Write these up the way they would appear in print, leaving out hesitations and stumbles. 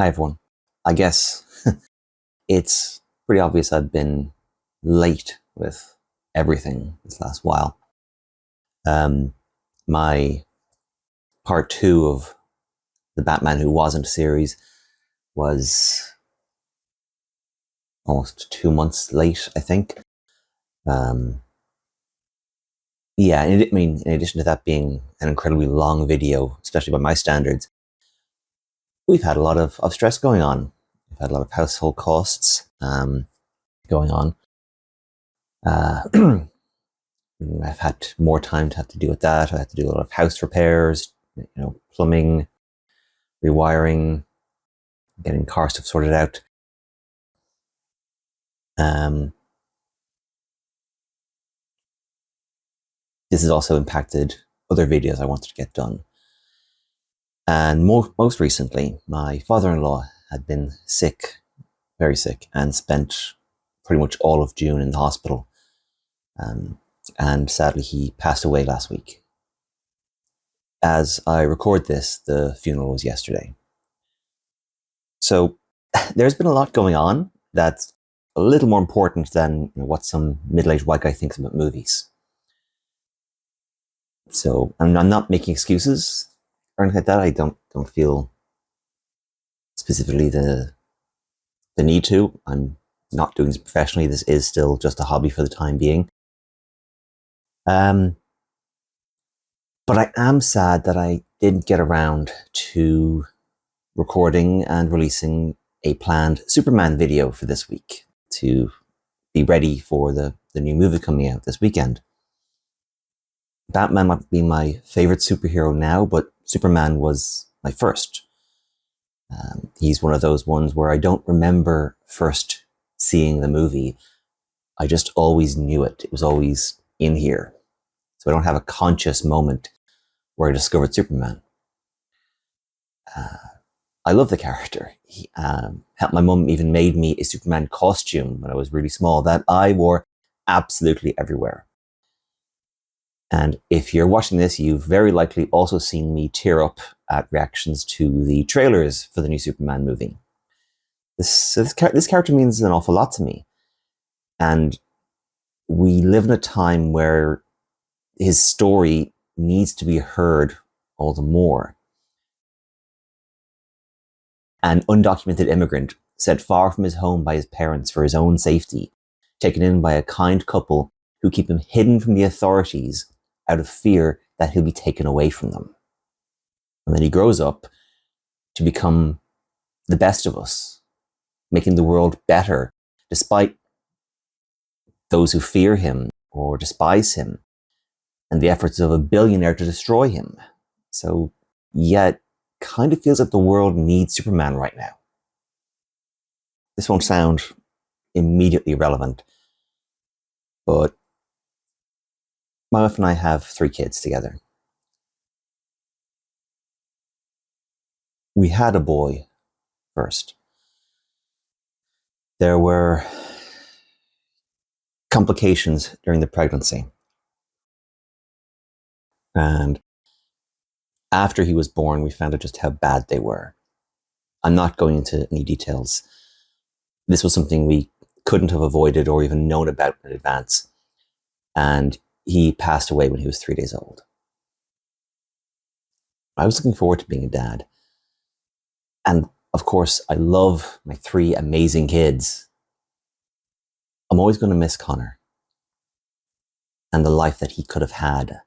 Hi everyone. I guess it's pretty obvious I've been late with everything this last while. My part two of the Batman Who Wasn't series was almost 2 months late, I think. Um, yeah, I mean, in addition to that being an incredibly long video, especially by my standards, we've had a lot of stress going on. We've had a lot of household costs going on. I've had more time to have to deal with that. I had to do a lot of house repairs, plumbing, rewiring, getting car stuff sorted out. Um, this has also impacted other videos I wanted to get done. And most recently, my father-in-law had been sick, very sick, and spent pretty much all of June in the hospital. And sadly, he passed away last week. As I record this, the funeral was yesterday. So there's been a lot going on that's a little more important than what some middle-aged white guy thinks about movies. So I'm not making excuses or anything like that. I don't feel specifically the need to. I'm not doing this professionally. This is still just a hobby for the time being. But I am sad that I didn't get around to recording and releasing a planned Superman video for this week to be ready for the new movie coming out this weekend. Batman might be my favorite superhero now, but Superman was my first. He's one of those ones where I don't remember first seeing the movie. I just always knew it. It was always in here. So I don't have a conscious moment where I discovered Superman. I love the character. My mum even made me a Superman costume when I was really small that I wore absolutely everywhere. And if you're watching this, you've very likely also seen me tear up at reactions to the trailers for the new Superman movie. This character means an awful lot to me. And we live in a time where his story needs to be heard all the more. An undocumented immigrant set far from his home by his parents for his own safety, taken in by a kind couple who keep him hidden from the authorities out of fear that he'll be taken away from them. And then he grows up to become the best of us, making the world better, despite those who fear him or despise him, and the efforts of a billionaire to destroy him. So, yeah, it kind of feels like the world needs Superman right now. This won't sound immediately relevant, but my wife and I have 3 kids together. We had a boy first. There were complications during the pregnancy. And after he was born, we found out just how bad they were. I'm not going into any details. This was something we couldn't have avoided or even known about in advance. And he passed away when he was 3 days old. I was looking forward to being a dad. And of course, I love my 3 amazing kids. I'm always going to miss Connor and the life that he could have had.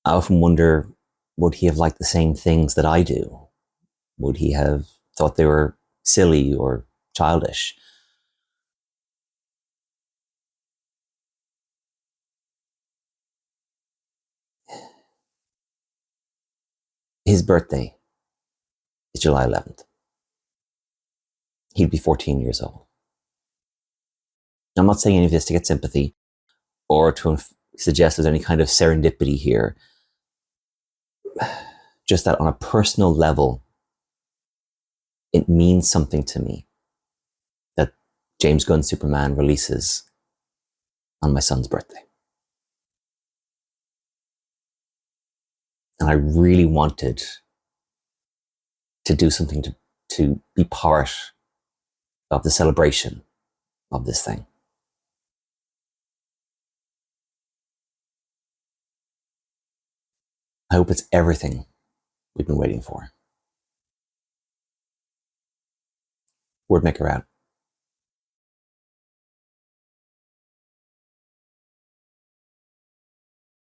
I often wonder, would he have liked the same things that I do? Would he have thought they were silly or childish? His birthday is July 11th. He'd be 14 years old. I'm not saying any of this to get sympathy or to suggest there's any kind of serendipity here. Just that on a personal level, it means something to me that James Gunn Superman releases on my son's birthday. And I really wanted to do something to to be part of the celebration of this thing. I hope it's everything we've been waiting for. Wordmaker out.